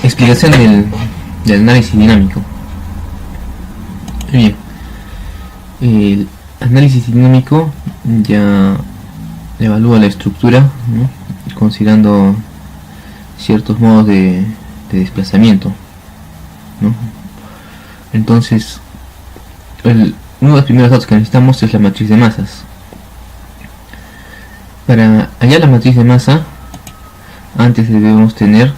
explicación del análisis dinámico. Bien, el análisis dinámico ya evalúa la estructura, ¿no?, considerando ciertos modos de desplazamiento, ¿no? Entonces, uno de los primeros datos que necesitamos es la matriz de masas. Para hallar la matriz de masa, antes debemos tener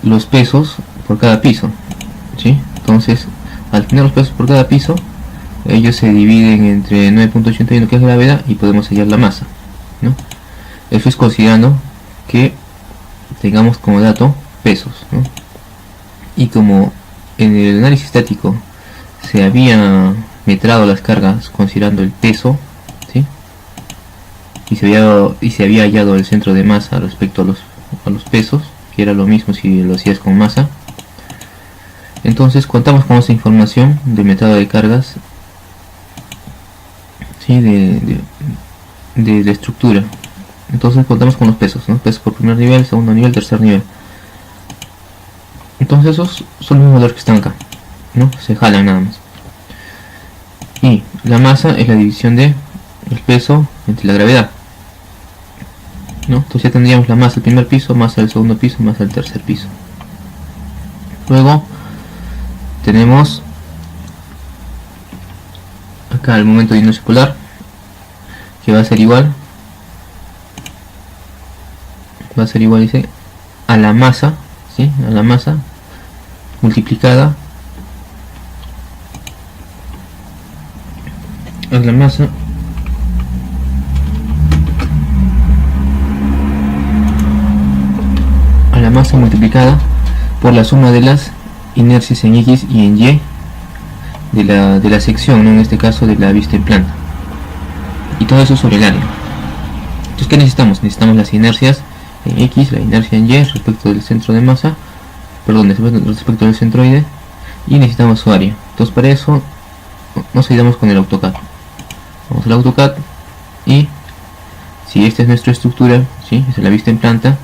los pesos por cada piso, ¿sí? Entonces, al tener los pesos por cada piso, ellos se dividen entre 9.81, que es gravedad, y podemos hallar la masa, ¿no? Eso es considerando que tengamos como dato pesos, ¿no? Y como en el análisis estático se había metrado las cargas considerando el peso, ¿sí?, y se había hallado el centro de masa respecto a los pesos, que era lo mismo si lo hacías con masa. Entonces contamos con esa información de metrado de cargas, ¿sí?, de la estructura. Entonces contamos con los pesos, ¿no? Pesos por primer nivel, segundo nivel, tercer nivel. Entonces esos son los valores que están acá, ¿no? Se jalan nada más. Y la masa es la división de el peso entre la gravedad, ¿no? Entonces ya tendríamos la masa del primer piso, masa del segundo piso, masa del tercer piso. Luego tenemos acá el momento de inercia polar, que va a ser igual, dice, a la masa, ¿sí?, a la masa multiplicada multiplicada por la suma de las inercias en X y en Y de la sección, ¿no?, en este caso de la vista en planta, y todo eso sobre el área. Entonces, ¿qué necesitamos? Necesitamos las inercias en X, la inercia en Y respecto del centro de masa, respecto del centroide, y necesitamos su área. Entonces, para eso nos ayudamos con el AutoCAD. Vamos al AutoCAD, y si esta es nuestra estructura, ¿sí?, es la vista en planta,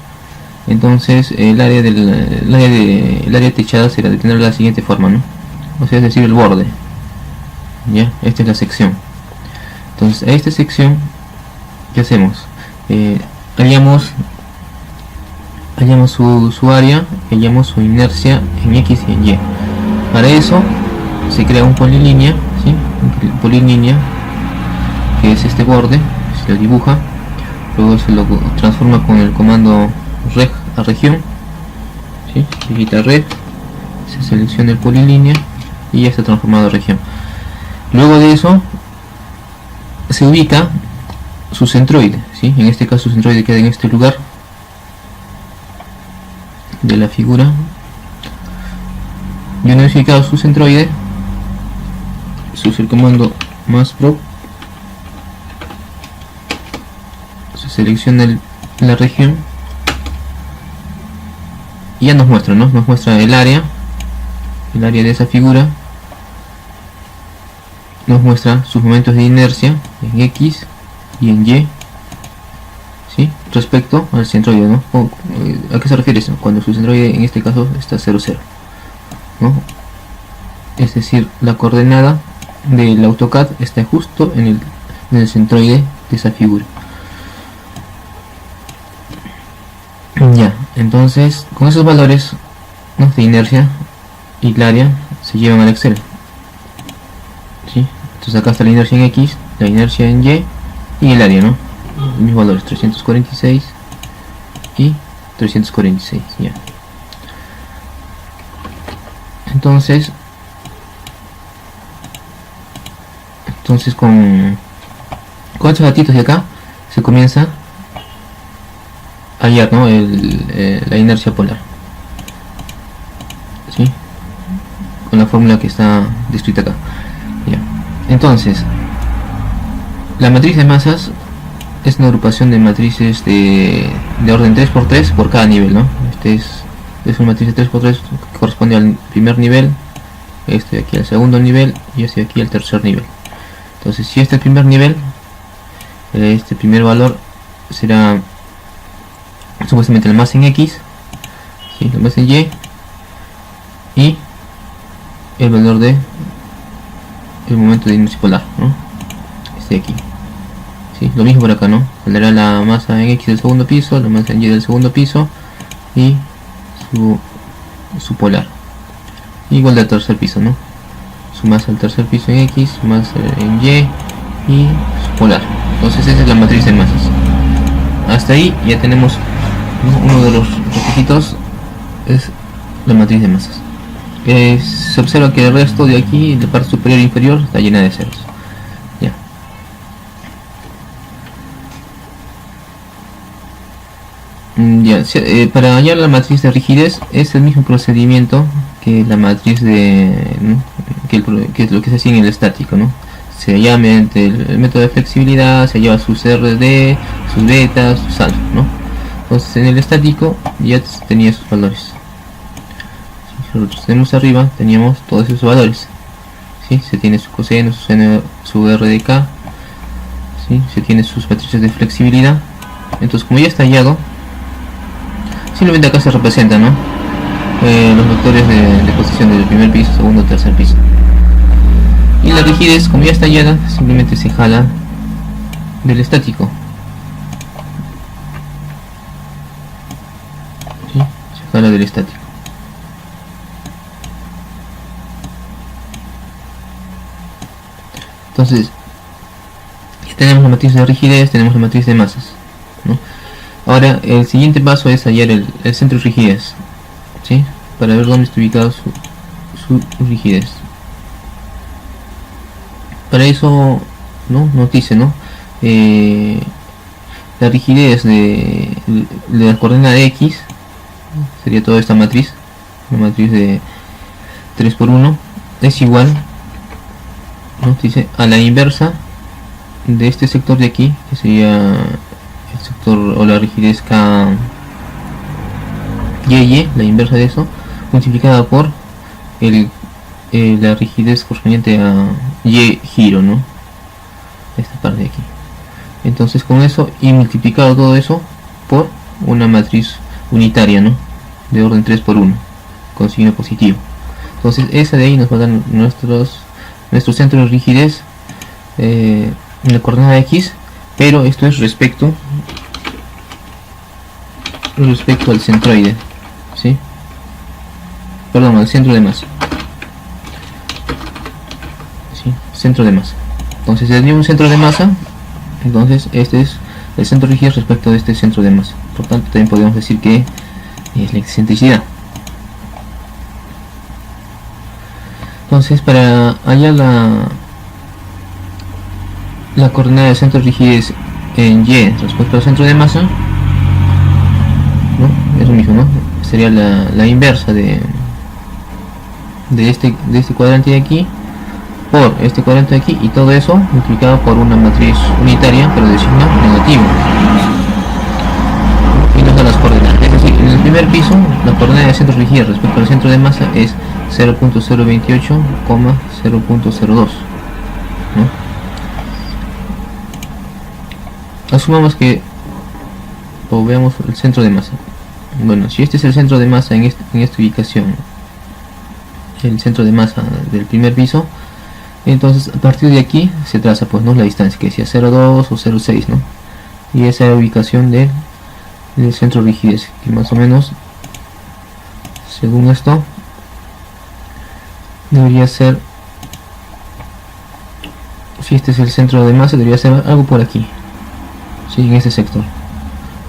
entonces el área techada será de tener la siguiente forma, ¿no? O sea, es decir, el borde. Ya, esta es la sección. Entonces, a esta sección, ¿qué hacemos? Hallamos su área, hallamos su inercia en X y en Y. Para eso se crea un polilínea, ¿sí?, un polilínea, que es este borde, se lo dibuja, luego se lo transforma con el comando reg a región, ¿sí?, se quita reg, se selecciona el polilínea y ya está transformado a región. Luego de eso se ubica su centroide, ¿sí?, en este caso su centroide queda en este lugar de la figura, y una vez ubicado su centroide, se usa el comando más prop, se selecciona la región y ya nos muestra, ¿no?, nos muestra el área de esa figura, nos muestra sus momentos de inercia en X y en Y, ¿sí?, respecto al centroide, ¿no? ¿A qué se refiere eso? Cuando su centroide en este caso está 0, 0, ¿no? Es decir, la coordenada del AutoCAD está justo en el centroide de esa figura. Ya, entonces con esos valores, ¿no?, de inercia y el área se llevan al Excel, ¿sí? Entonces acá está la inercia en X, la inercia en Y y el área, ¿no? Mis valores 346 y 346, ya. Entonces con estos datitos de acá se comienza a hallar, ¿no?, la inercia polar, ¿sí?, con la fórmula que está descrita acá, ya. Entonces, la matriz de masas es una agrupación de matrices de orden 3×3 por cada nivel, ¿no? Es una matriz de 3×3 que corresponde al primer nivel, este de aquí al segundo nivel y este de aquí al tercer nivel. Entonces, si este es el primer nivel, este primer valor será supuestamente la masa en X, ¿sí? La masa en Y y el valor de el momento de inercia polar, ¿no? Este de aquí, ¿sí? Lo mismo por acá, ¿no? Saldrá la masa en X del segundo piso, la masa en Y del segundo piso y su polar, igual del tercer piso, ¿no? Su masa al tercer piso en X, su masa en Y y su polar. Entonces esa es la matriz de masas. Hasta ahí ya tenemos, ¿no? Uno de los requisitos es la matriz de masas. Se observa que el resto de aquí, la parte superior e inferior, está llena de ceros. Ya. Para hallar la matriz de rigidez es el mismo procedimiento que la matriz de, ¿no? que es lo que se hacía en el estático, ¿no? Se halla mediante el método de flexibilidad, se hallaba sus RD, sus betas, sus alfa, ¿no? Entonces en el estático ya tenía sus valores. Si nosotros tenemos arriba, teníamos todos esos valores, ¿sí? Se tiene su coseno, su seno, su RDK, ¿sí? Se tiene sus matrices de flexibilidad. Entonces como ya está hallado, simplemente acá se representa, ¿no? Los vectores de posición del primer piso, segundo, tercer piso. Y la rigidez, como ya está hallada, simplemente se jala del estático, ¿sí? Se jala del estático. Entonces ya tenemos la matriz de rigidez, tenemos la matriz de masas, ¿no? Ahora el siguiente paso es hallar el centro de rigidez, ¿sí? Para ver dónde está ubicado su rigidez. Para eso, ¿no? Nos dice, ¿no? La rigidez de la coordenada de X sería toda esta matriz, la matriz de 3×1, es igual, ¿no? Dice a la inversa de este sector de aquí, que sería el sector o la rigidez K y, la inversa de eso, multiplicada por la rigidez correspondiente a Y giro, ¿no? Esta parte de aquí. Entonces con eso y multiplicado todo eso por una matriz unitaria, ¿no? De orden 3×1 con signo positivo. Entonces esa de ahí nos va a dar nuestro centro de rigidez en la coordenada X, pero esto es respecto al centroide, ¿sí? Perdón, al centro de masa, ¿sí? Centro de masa. Entonces si tenemos un centro de masa, entonces este es el centro de rigidez respecto de este centro de masa. Por tanto también podemos decir que es la excentricidad. Entonces para hallar la coordenada del centro de rigidez en Y respecto al centro de masa, ¿no? Es lo mismo, ¿no? Sería la inversa de este cuadrante de aquí por este cuadrante de aquí, y todo eso multiplicado por una matriz unitaria pero de signo negativo, y nos da las coordenadas. Es decir, en el primer piso la coordenada del centro de rigidez respecto al centro de masa es 0.028, 0.02, ¿no? Asumamos que, o veamos el centro de masa. Bueno, si este es el centro de masa en esta ubicación, el centro de masa del primer piso, entonces a partir de aquí se traza, pues, ¿no? La distancia que decía 0,2 o 0,6, ¿no? Y esa es la ubicación del centro de rigidez, que más o menos, según esto, debería ser, si este es el centro de masa, debería ser algo por aquí, ¿sí? En este sector,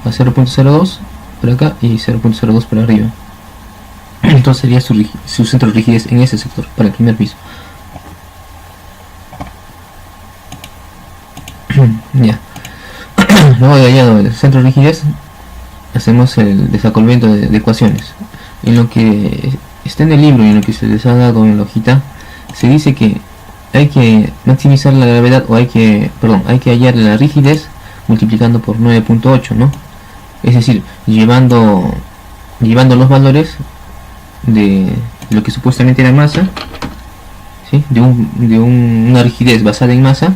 a 0.02 por acá y 0.02 por arriba. Entonces sería su centro de rigidez en ese sector, para el primer piso. Ya. Luego de hallado el centro de rigidez, hacemos el desacolvamiento de ecuaciones. En lo que está en el libro y en lo que se les ha dado en la hojita, se dice que hay que maximizar la gravedad, o hay que hallar la rigidez multiplicando por 9.8, ¿no? Es decir, llevando los valores de lo que supuestamente era masa, ¿sí? de una rigidez basada en masa,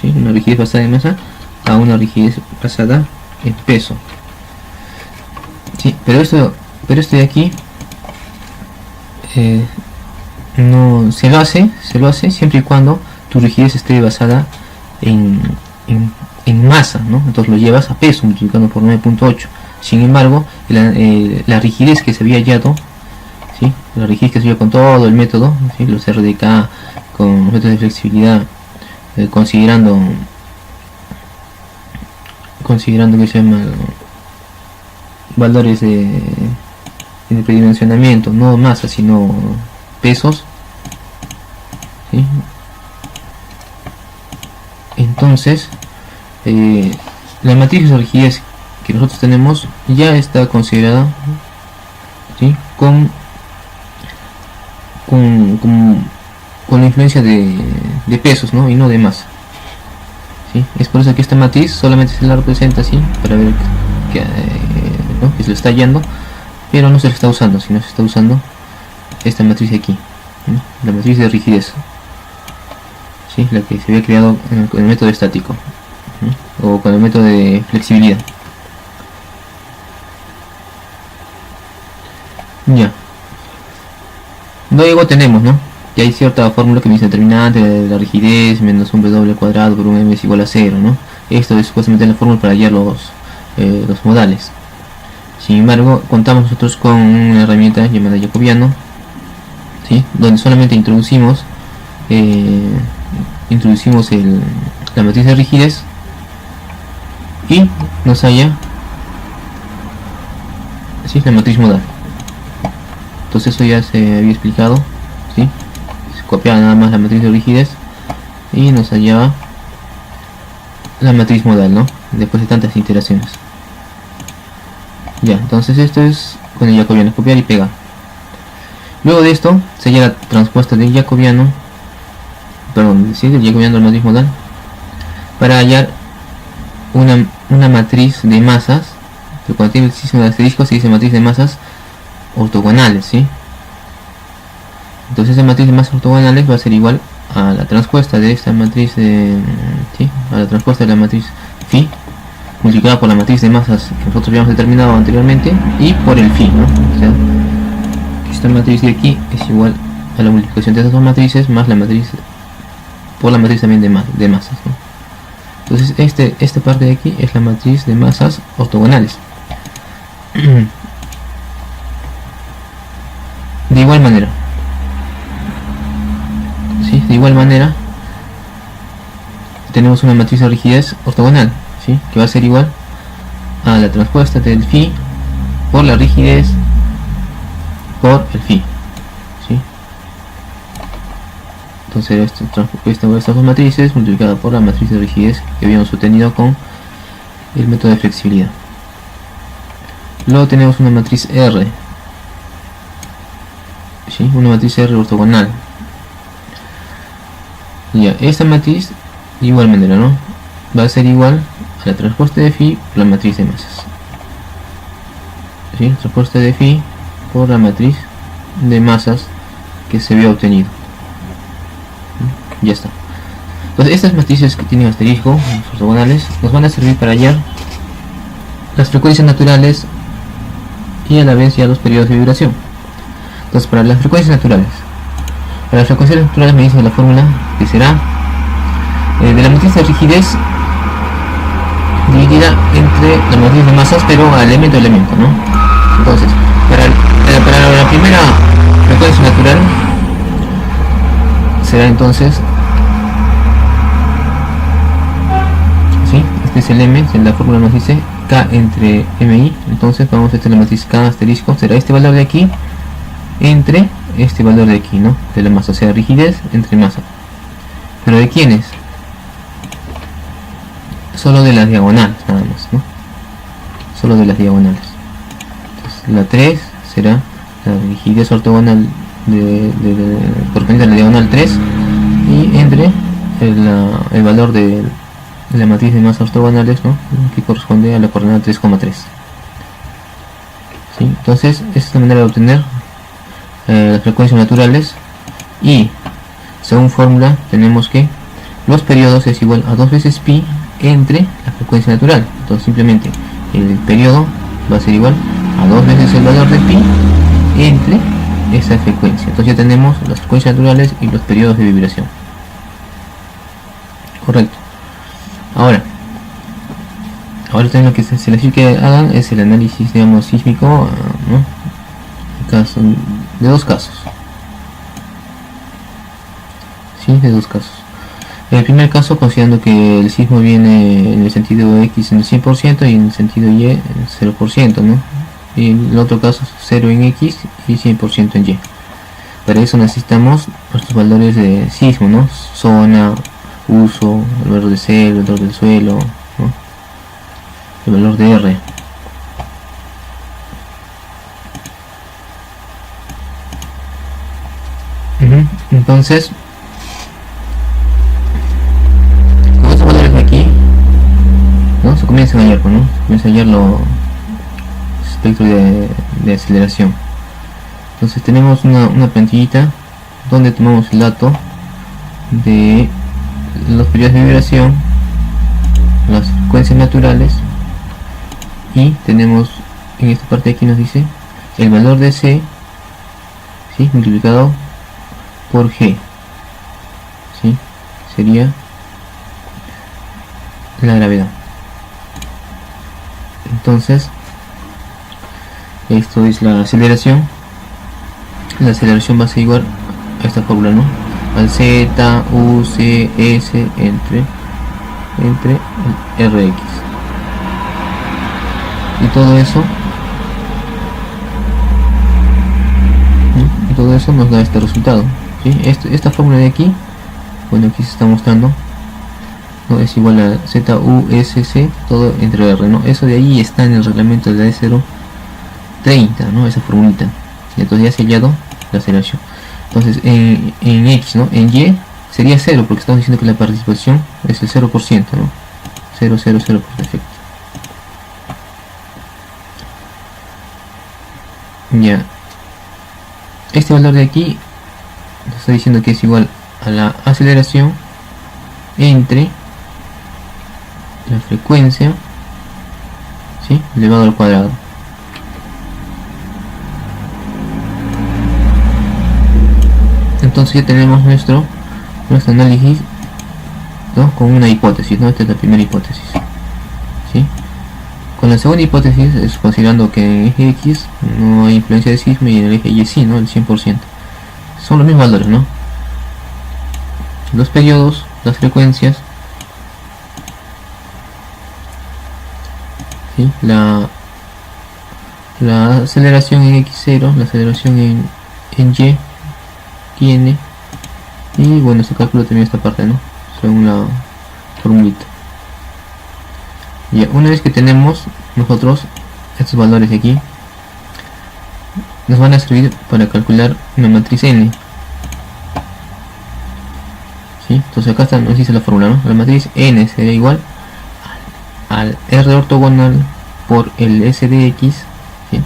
¿sí? Una rigidez basada en masa a una rigidez basada en peso, ¿sí? Pero esto pero este de aquí no se lo hace siempre y cuando tu rigidez esté basada en masa, ¿no? Entonces lo llevas a peso multiplicando por 9.8. Sin embargo, la rigidez que se había hallado, ¿sí? La rigidez que se había con todo el método, ¿sí? Los RDK con los métodos de flexibilidad, considerando que se llama valores de predimensionamiento, no masa sino pesos, ¿sí? Entonces la matriz de rigidez que nosotros tenemos ya está considerada, ¿sí? con la influencia de pesos, ¿no? Y no de masa, ¿sí? Es por eso que esta matriz solamente se la representa así para ver ¿no? que se lo está hallando, pero no se le está usando, sino se está usando esta matriz de aquí, ¿no? La matriz de rigidez, ¿sí? La que se había creado con el método estático, ¿no? O con el método de flexibilidad. Ya. Luego tenemos, ¿no? Que hay cierta fórmula que me dice determinante de la rigidez menos un W cuadrado por un M es igual a 0, ¿no? Esto es supuestamente la fórmula para hallar los modales. Sin embargo, contamos nosotros con una herramienta llamada Jacobiano, ¿sí? Donde solamente introducimos la matriz de rigidez y nos halla, ¿sí? La matriz modal. Entonces eso ya se había explicado, ¿sí? Se copiaba nada más la matriz de rigidez y nos hallaba la matriz modal, ¿no? Después de tantas iteraciones. Ya, entonces esto es con el jacobiano, copiar y pegar. Luego de esto se halla la transpuesta del jacobiano, perdón, ¿sí? Del jacobiano al matriz modal, para hallar una matriz de masas, que cuando tiene el signo de asterisco se dice matriz de masas ortogonales, ¿sí? Entonces esa matriz de masas ortogonales va a ser igual a la transpuesta de esta matriz ¿sí? A la transpuesta de la matriz phi multiplicada por la matriz de masas que nosotros habíamos determinado anteriormente y por el phi, ¿no? O sea, esta matriz de aquí es igual a la multiplicación de estas dos matrices más la matriz por la matriz también de masas, ¿no? Entonces esta parte de aquí es la matriz de masas ortogonales. De igual manera, ¿sí? De igual manera tenemos una matriz de rigidez ortogonal, ¿sí? Que va a ser igual a la transpuesta del phi por la rigidez por el phi, ¿sí? Entonces estas dos matrices multiplicada por la matriz de rigidez que habíamos obtenido con el método de flexibilidad. Luego tenemos una matriz R, ¿sí? Una matriz R ortogonal. Ya, esta matriz de igual manera, ¿no? Va a ser igual a la transpuesta de phi por la matriz de masas, ¿sí? Transpuesta de phi por la matriz de masas que se había obtenido. Ya está. Entonces estas matrices que tienen asterisco, los ortogonales, nos van a servir para hallar las frecuencias naturales y a la vez ya los periodos de vibración. Entonces para las frecuencias naturales me dice la fórmula que será de la matriz de rigidez dividida entre la matriz de masas, pero a elemento, ¿no? Entonces para la primera frecuencia natural será entonces, ¿sí? Este es el M, la fórmula nos dice K entre MI. Entonces vamos a hacer la matriz K asterisco, será este valor de aquí entre este valor de aquí, ¿no? De la masa, o sea, rigidez entre masa. ¿Pero de quién es? Solo de las diagonales, nada más, ¿no? Solo de las diagonales. Entonces, la 3 será la rigidez ortogonal correspondiente a la diagonal 3 y entre el valor de la matriz de masas ortogonales, ¿no? Que corresponde a la coordenada 3,3. ¿Sí? Entonces, esta es la manera de obtener las frecuencias naturales, y según fórmula tenemos que los periodos es igual a 2 veces pi entre la frecuencia natural. Entonces simplemente el periodo va a ser igual a 2 veces el valor de pi entre esa frecuencia. Entonces ya tenemos las frecuencias naturales y los periodos de vibración. Correcto. Ahora también lo que se les dice que hagan es el análisis, digamos, sísmico, ¿no? De dos casos. Sí, de dos casos. En el primer caso, considerando que el sismo viene en el sentido X en el 100% y en el sentido Y en el 0%, ¿no? Y el otro caso, 0 en X y 100% en Y. Para eso necesitamos nuestros valores de sismo, ¿no? Zona, uso, el valor de C, el valor del suelo, ¿no? El valor de R. Entonces, con estos valores de aquí, ¿no? Se comienzan a hallar, ¿no? Se comienza a hallar los espectros de aceleración. Entonces tenemos una plantillita donde tomamos el dato de los periodos de vibración, las frecuencias naturales, y tenemos en esta parte de aquí nos dice el valor de C, ¿sí? Multiplicado por G, ¿sí? Sería la gravedad. Entonces esto es la aceleración. La aceleración va a ser igual a esta fórmula, ¿no? Al Z, U, C, S entre el Rx. Y todo eso nos da este resultado, ¿sí? Esta fórmula de aquí, bueno, aquí se está mostrando, ¿no? Es igual a Z, U, S, C, todo entre R, ¿no? Eso de ahí está en el reglamento de la E030, ¿no? Esa formulita. Y entonces ya se ha hallado la aceleración. Entonces en X, ¿no? En Y sería 0, porque estamos diciendo que la participación es el 0%, ¿no? 0, 0, 0 por defecto. Ya. Este valor de aquí nos está diciendo que es igual a la aceleración entre la frecuencia, ¿sí? Elevado al cuadrado. Entonces ya tenemos nuestro análisis, ¿no? Con una hipótesis, ¿no? Esta es la primera hipótesis, ¿sí? Con la segunda hipótesis es considerando que en el eje X no hay influencia de sismo y en el eje Y sí, ¿no? El 100%. Son los mismos valores, ¿no? Los periodos, las frecuencias, ¿sí? La aceleración en X0, la aceleración en Y tiene, y bueno, se calcula también esta parte, ¿no? Según la formulita. Ya, una vez que tenemos nosotros estos valores de aquí, nos van a servir para calcular una matriz n, ¿sí? Entonces acá nos dice la fórmula, ¿no? La matriz n sería igual al R ortogonal por el S de X, ¿sí?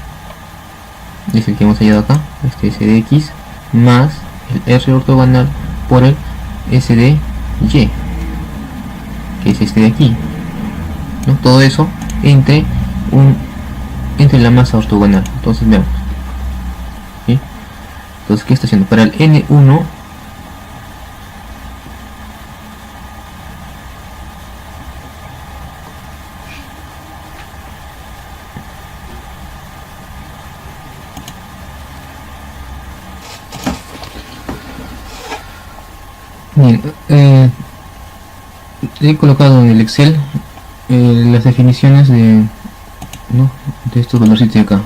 Es el que hemos hallado acá, este S de X, más el R ortogonal por el S de Y, que es este de aquí, ¿no? Todo eso entre la masa ortogonal. Entonces veamos, ¿sí? Entonces, ¿qué está haciendo? Para el N1 bien, he colocado en el Excel las definiciones de estos valorcitos de acá,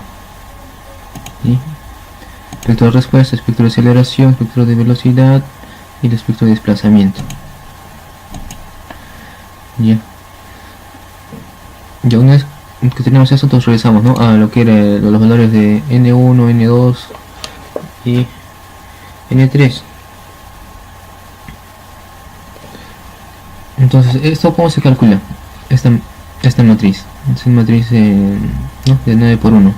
¿sí? Espectro de respuesta, espectro de aceleración, espectro de velocidad y el espectro de desplazamiento. Ya una vez que tenemos eso, entonces regresamos, ¿no? A lo que era los valores de N1, N2 y N3. Entonces, ¿esto cómo se calcula? Esta matriz es una matriz ¿no? de 9 por 1.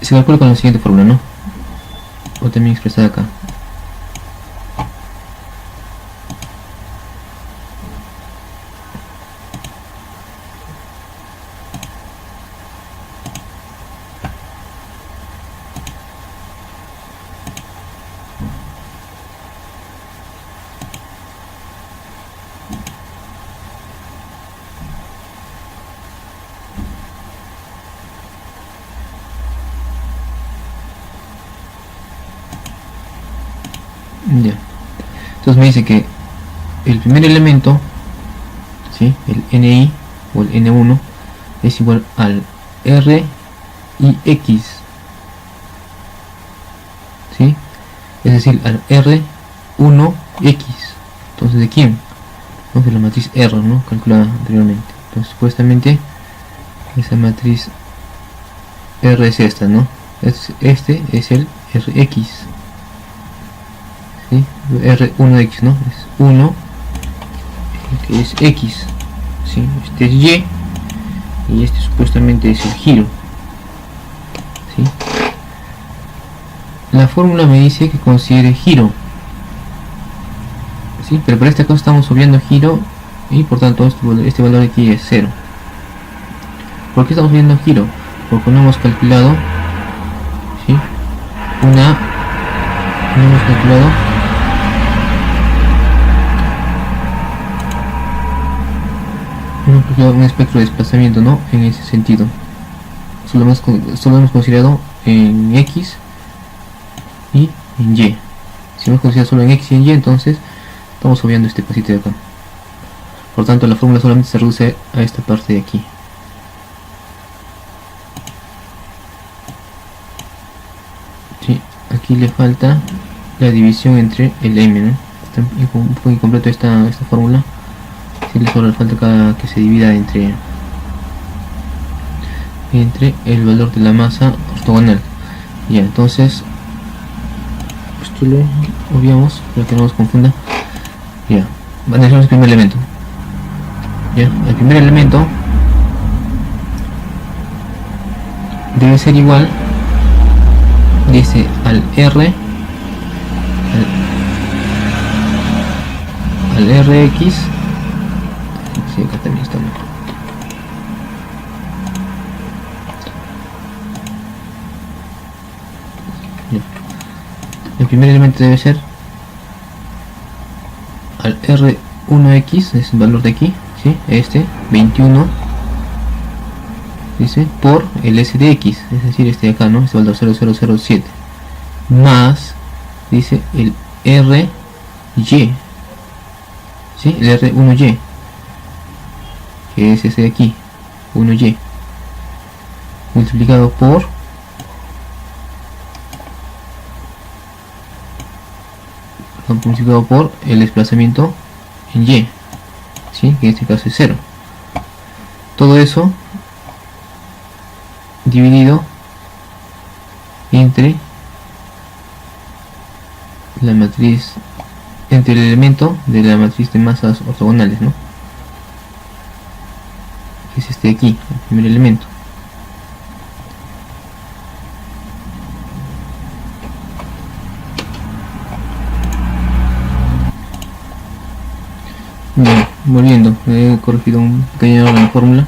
Se calcula con la siguiente fórmula, ¿no? O también expresada acá. Ya. Entonces me dice que el primer elemento, ¿sí?, el ni o el n1 es igual al r y x, ¿sí?, es decir, al r1x. Entonces, ¿de quién? De la matriz R, ¿no?, calculada anteriormente. Entonces, supuestamente esa matriz R es esta, ¿no? Este es el Rx, ¿sí? R1x, ¿no? Es 1, que es X, ¿sí? Este es Y, y este supuestamente es el giro, ¿sí? La fórmula me dice que considere giro, ¿sí? Pero para este caso estamos obviando giro y por tanto este valor aquí es 0. ¿Por qué estamos viendo giro? Porque no hemos calculado, ¿sí?, no hemos calculado un espectro de desplazamiento, ¿no?, en ese sentido. Solo hemos considerado en X y en Y. Si hemos considerado solo en X y en Y, entonces estamos obviando este pasito de acá. Por tanto, la fórmula solamente se reduce a esta parte de aquí. Sí, aquí le falta la división entre el m, ¿no? Está un poco incompleto esta fórmula. Sí, le solo falta que se divida entre el valor de la masa ortogonal. Ya, entonces esto lo obviamos para que no nos confunda. Ya, analizamos el primer elemento. Ya, el primer elemento debe ser igual, dice, al R, al Rx. Sí, acá también está mejor. Ya. El primer elemento debe ser al R1x, es el valor de aquí, ¿sí?, este 21, dice, por el s de x, es decir, este de acá, ¿no?, este valor 0007, más, dice, el ry, ¿sí?, el r1y, que es ese de aquí, 1y, multiplicado por el desplazamiento en y, ¿sí?, que en este caso es 0. Todo eso dividido entre la matriz, entre el elemento de la matriz de masas ortogonales, ¿no?, que es este de aquí, el primer elemento. Bien, volviendo, he corregido un pequeño error en la fórmula.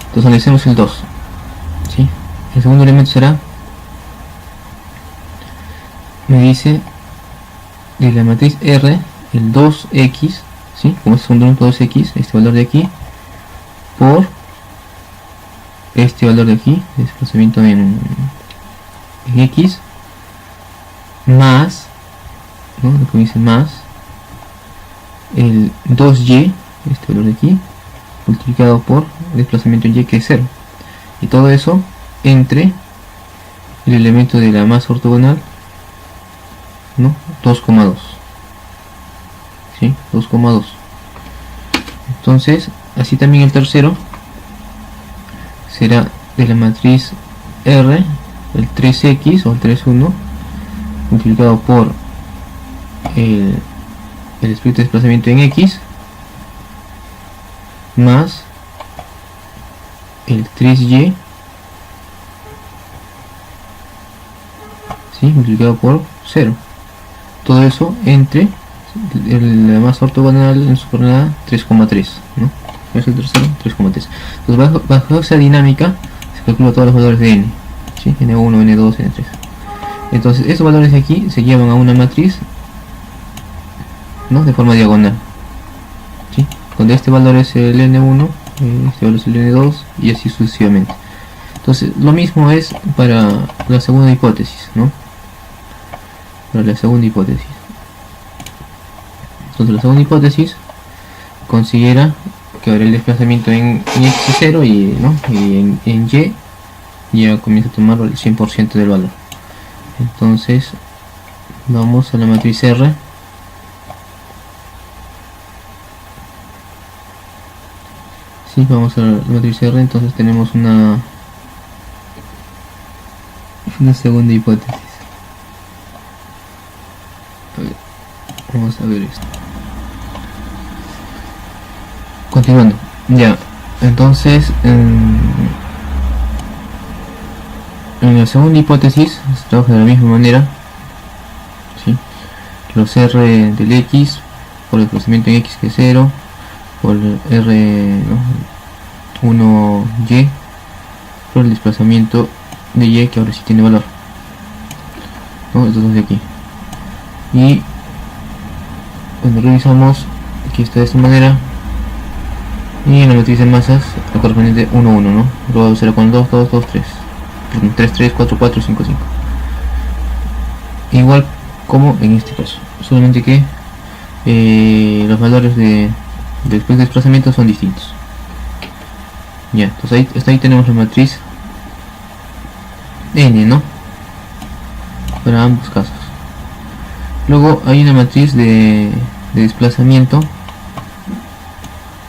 Entonces analicemos el 2, ¿sí? El segundo elemento será, me dice, de la matriz R, el 2x, ¿sí?, como es un 2x, este valor de aquí, por este valor de aquí, desplazamiento en x, más, ¿no?, lo que me dice más el 2y, este valor de aquí, multiplicado por el desplazamiento en y, que es 0, y todo eso entre el elemento de la masa ortogonal, ¿no?, 2,2, ¿sí?, 2,2. Entonces, así también el tercero será de la matriz R, el 3x o el 3,1, multiplicado por el espectro de desplazamiento en x, más el 3y, ¿sí?, multiplicado por 0. Todo eso entre la masa ortogonal en su coordenada 3,3, ¿no? Es el tercero, 3,3. Entonces bajo esa dinámica se calcula todos los valores de n, ¿sí?, n1, n2, n3. Entonces estos valores de aquí se llevan a una matriz, ¿no?, de forma diagonal, ¿sí?, donde este valor es el n1, este valor es el n2 y así sucesivamente. Entonces lo mismo es para la segunda hipótesis, ¿no? Para la segunda hipótesis Entonces la segunda hipótesis considera que ahora el desplazamiento en x es 0 y, ¿no? Y en y ya comienza a tomar el 100% del valor. Entonces vamos a la matriz R. Sí, vamos a la matriz R. Entonces tenemos una segunda hipótesis. Vamos a ver esto. Continuando. Ya. Entonces en la segunda hipótesis se trabaja de la misma manera. ¿Sí? Los R del X por el desplazamiento en X que es 0, por el R, ¿no? 1Y por el desplazamiento de Y que ahora sí tiene valor, ¿no? Estos dos de aquí. Y cuando revisamos, aquí está de esta manera. Y en la matriz de masas la correspondiente 1, 1, ¿no? Luego será con 2, 2, 2, 3. 3, 3, 4, 4, 5, 5. Igual como en este caso, solamente que los valores de después de desplazamiento son distintos. Ya, entonces ahí tenemos la matriz N, ¿no? Para ambos casos. Luego hay una matriz de desplazamiento,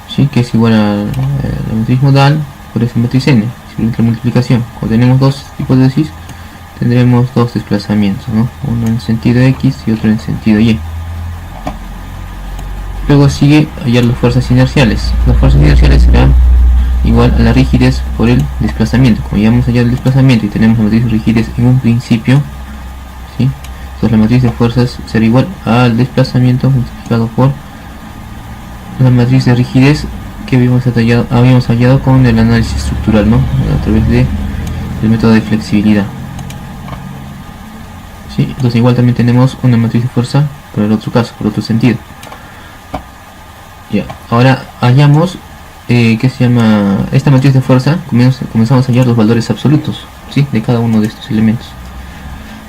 ¿sí? Que es igual a la matriz modal por esa matriz N. La multiplicación, cuando tenemos dos hipótesis tendremos dos desplazamientos, ¿no? Uno en sentido X y otro en sentido Y. Luego sigue hallar las fuerzas inerciales. Las fuerzas inerciales serán igual a la rigidez por el desplazamiento. Como ya hemos hallado el desplazamiento y tenemos la matriz de rigidez en un principio, ¿sí? Entonces la matriz de fuerzas será igual al desplazamiento multiplicado por la matriz de rigidez que habíamos hallado con el análisis estructural, ¿no? A través del método de flexibilidad. ¿Sí? Entonces igual también tenemos una matriz de fuerza por el otro caso, por otro sentido. Ya, ahora hallamos que se llama esta matriz de fuerza. Comenzamos a hallar los valores absolutos, ¿sí? De cada uno de estos elementos.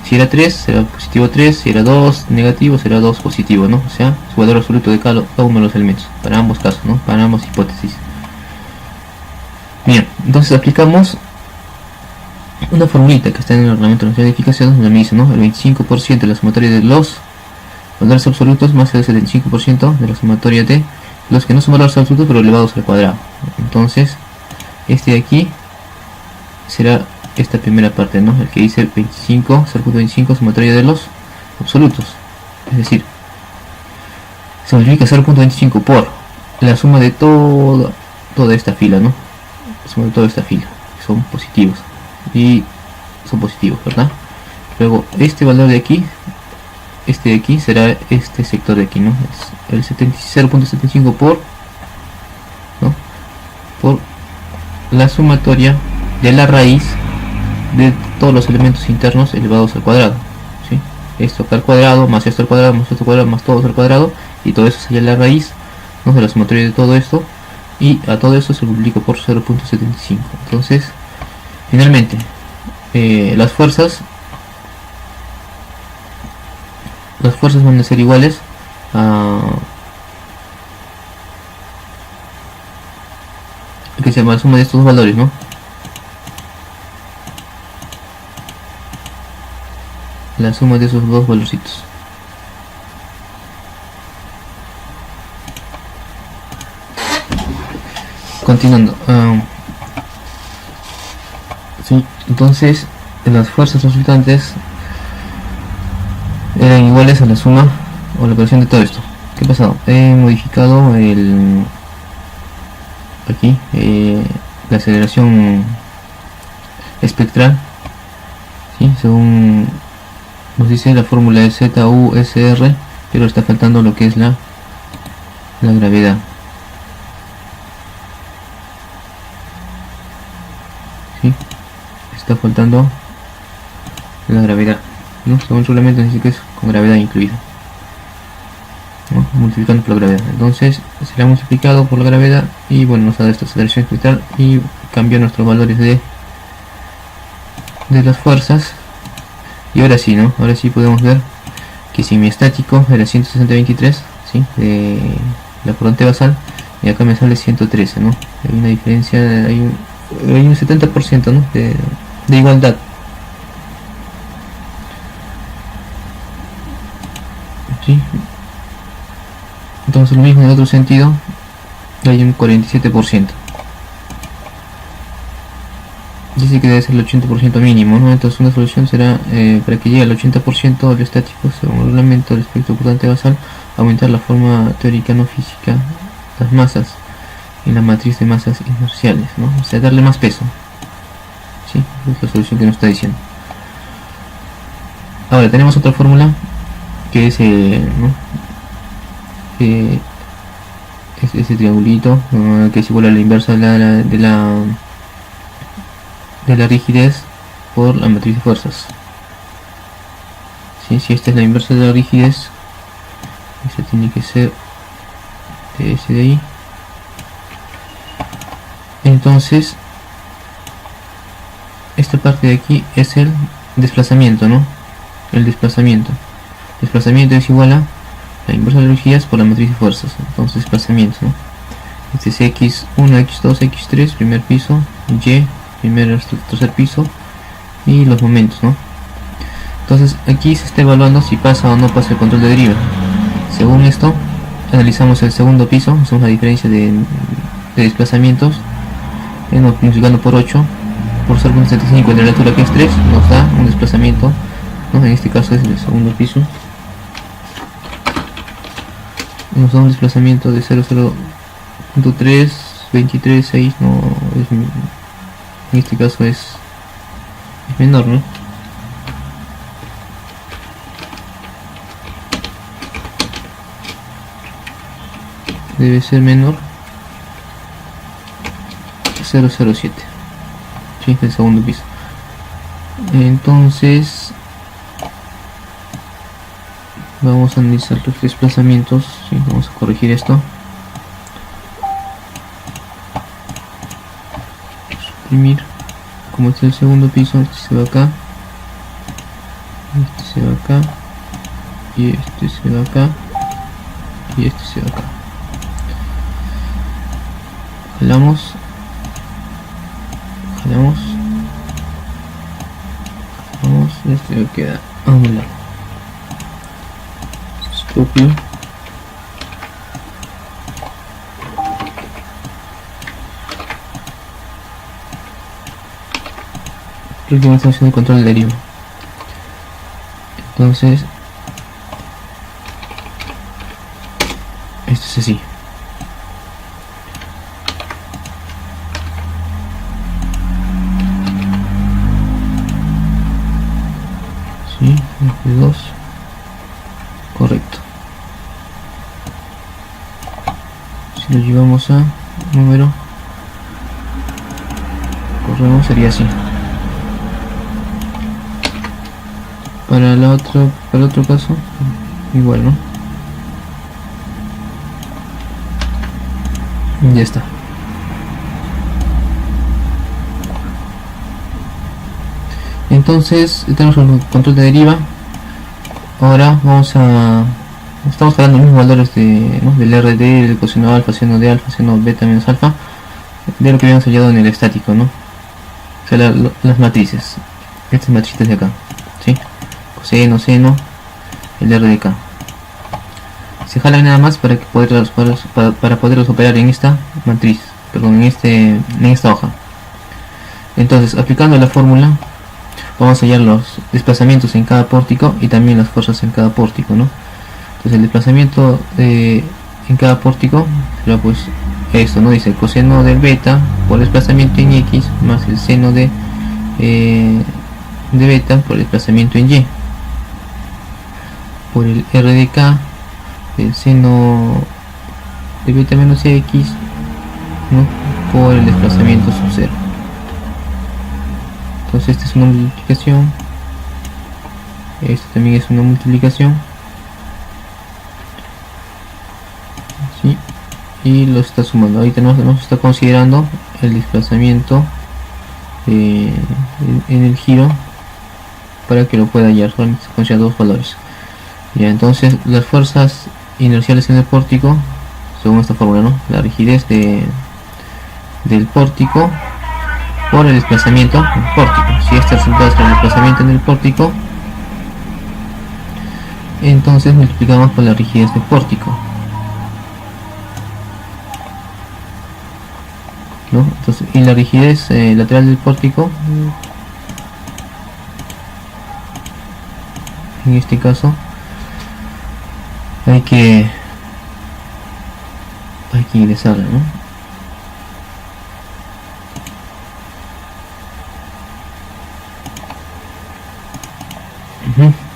Si era 3 será positivo 3, si era 2 negativo será 2 positivo, ¿no? O sea, su valor absoluto de cada uno de los elementos, para ambos casos, ¿no? Para ambas hipótesis. Bien, entonces aplicamos una formulita que está en el reglamento nacional de edificación, donde me dice, ¿no? El 25% de la sumatoria de los valores absolutos más el 75% de la sumatoria de los que no son valores absolutos pero elevados al cuadrado. Entonces este de aquí será esta primera parte, ¿no? El que dice 25, 0.25 sumatoria de los absolutos, es decir, se multiplica 0.25 por la suma de toda esta fila, ¿no? La suma de toda esta fila, que son positivos y son positivos, ¿verdad? Luego este valor de aquí, este de aquí será este sector de aquí, ¿no? Es el 0.75 por, ¿no? Por la sumatoria de la raíz de todos los elementos internos elevados al cuadrado, ¿sí? Esto acá al cuadrado, más esto al cuadrado, más esto al cuadrado, más todo al cuadrado, y todo eso sería la raíz, ¿no? De la sumatoria de todo esto, y a todo eso se multiplica por 0.75. Entonces, finalmente, las fuerzas van a ser iguales a que se llama la suma de estos dos valores, ¿no? La suma de esos dos valorcitos. Continuando, sí, entonces las fuerzas resultantes eran iguales a la suma o la operación de todo esto. ¿Qué ha pasado? He modificado aquí la aceleración espectral, ¿sí? Según nos dice la fórmula de ZUSR, pero está faltando lo que es la gravedad. ¿Sí? Está faltando la gravedad, ¿no? Según el reglamento dice que es con gravedad incluida, ¿no? Multiplicando por la gravedad. Entonces se le ha multiplicado por la gravedad y bueno, nos ha dado esta aceleración espectral y cambió nuestros valores de las fuerzas. Y ahora sí, ¿no? Ahora sí podemos ver que si mi estático era 160-23, ¿sí? De la corriente basal, y acá me sale 113, ¿no? Hay una diferencia, hay un 70%, ¿no? de igualdad. ¿Sí? Entonces lo mismo en otro sentido, hay un 47%. Dice que debe ser el 80% mínimo, ¿no? Entonces una solución será, para que llegue al 80% aleostático según el reglamento del espectro cortante basal, aumentar la forma teórica no física, las masas en la matriz de masas inerciales, ¿no? O sea, darle más peso. ¿Sí? Es la solución que nos está diciendo. Ahora tenemos otra fórmula que es, ¿no? Ese triangulito, que es igual a la inversa de la rigidez por la matriz de fuerzas. ¿Sí? Si esta es la inversa de la rigidez, esta tiene que ser ese de ahí. Entonces esta parte de aquí es el desplazamiento, ¿no? El desplazamiento es igual a la inversa de la rigidez por la matriz de fuerzas. Entonces desplazamiento, ¿no? Este es x1, x2, x3, primer piso, y primer, tercer piso, y los momentos, ¿no? Entonces aquí se está evaluando si pasa o no pasa el control de deriva. Según esto, analizamos el segundo piso, hacemos la diferencia de desplazamientos, multiplicando por 8, por 0.75 en la altura que es 3, nos da un desplazamiento, ¿no? En este caso es el segundo piso, nos da un desplazamiento de 0.3, 23, 6, no, en este caso es menor, ¿no? Debe ser menor, 0.07, ¿sí? El segundo piso. Entonces vamos a analizar los desplazamientos, ¿sí? Vamos a corregir esto, suprimir, como este es el segundo piso, este se va acá, este se va acá, y este se va acá, y este se va acá. Jalamos, este queda a un lado. Copio, próxima estación de control de deriva. Entonces esto es así. Sí, F2, correcto. Si lo llevamos a número, corremos, sería así. Para el otro caso, igual, ¿no? Ya está. Entonces tenemos un control de deriva. Ahora estamos hablando de los mismos valores del RD, del coseno alfa, seno de alfa, seno beta menos alfa, de lo que habíamos hallado en el estático, ¿no? O sea, las matrices, estas matrices de acá, ¿sí? Coseno, seno, el RDK. Se jalan nada más para poderlos operar en esta matriz, perdón, en esta hoja. Entonces, aplicando la fórmula, vamos a hallar los desplazamientos en cada pórtico y también las fuerzas en cada pórtico, ¿no? Entonces el desplazamiento en cada pórtico será pues esto, ¿no? Dice el coseno del beta por desplazamiento en x más el seno de beta por desplazamiento en y, por el RDK el seno de beta menos x, ¿no? Por el desplazamiento sub 0. Entonces esta es una multiplicación, esto también es una multiplicación, ¿sí? Y lo está sumando. Ahorita nos está considerando el desplazamiento en el giro para que lo pueda hallar. Solamente se consideran dos valores. Ya, entonces las fuerzas inerciales en el pórtico según esta fórmula, ¿no? La rigidez del pórtico por el desplazamiento en el pórtico. Si este resultado es el desplazamiento en el pórtico, entonces multiplicamos por la rigidez del pórtico, ¿no? Entonces, y la rigidez lateral del pórtico, en este caso hay que ingresarla, ¿no?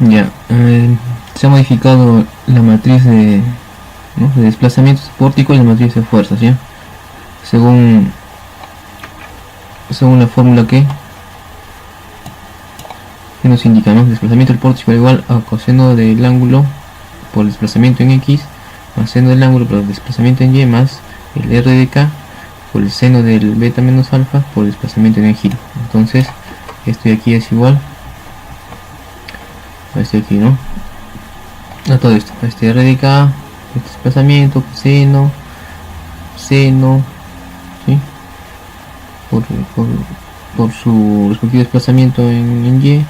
Ya, se ha modificado la matriz de desplazamientos de pórtico y la matriz de fuerzas, ¿ya? Según la fórmula que nos indica, ¿no? Desplazamiento del pórtico igual a coseno del ángulo por el desplazamiento en X más seno del ángulo por el desplazamiento en Y más el R de K por el seno del beta menos alfa por el desplazamiento en el giro. Entonces esto de aquí es igual a este de aquí, ¿no? A todo esto, a este R de K, este desplazamiento, seno, ¿sí? por su respectivo desplazamiento en Y,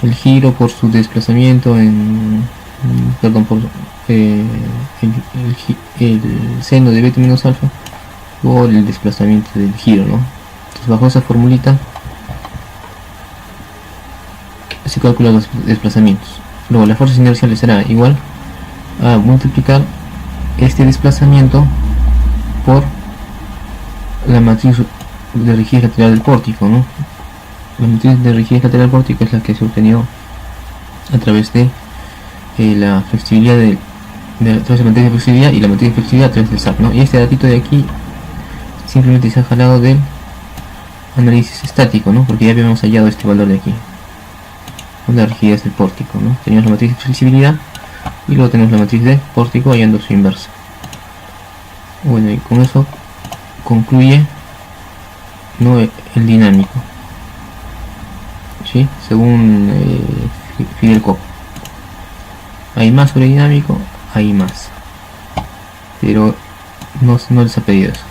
el giro por su desplazamiento por el seno de beta menos alfa por el desplazamiento del giro, ¿no? Entonces bajo esa formulita se calculan los desplazamientos. Luego la fuerza inercial será igual a multiplicar este desplazamiento por la matriz de rigidez lateral del pórtico, ¿no? La matriz de rigidez lateral del pórtico es la que se obtenió a través de la flexibilidad a través de la matriz de flexibilidad y la matriz de flexibilidad a través del SAT, ¿no? Y este datito de aquí simplemente se ha jalado del análisis estático, ¿no? Porque ya habíamos hallado este valor de aquí, la rigidez del pórtico, ¿no? Teníamos la matriz de flexibilidad y luego tenemos la matriz de pórtico hallando su inversa. Bueno, y con eso concluye, ¿no?, el dinámico, ¿sí? Según Fidel Copp. Hay más sobre dinámico, hay más, pero no les ha pedido eso.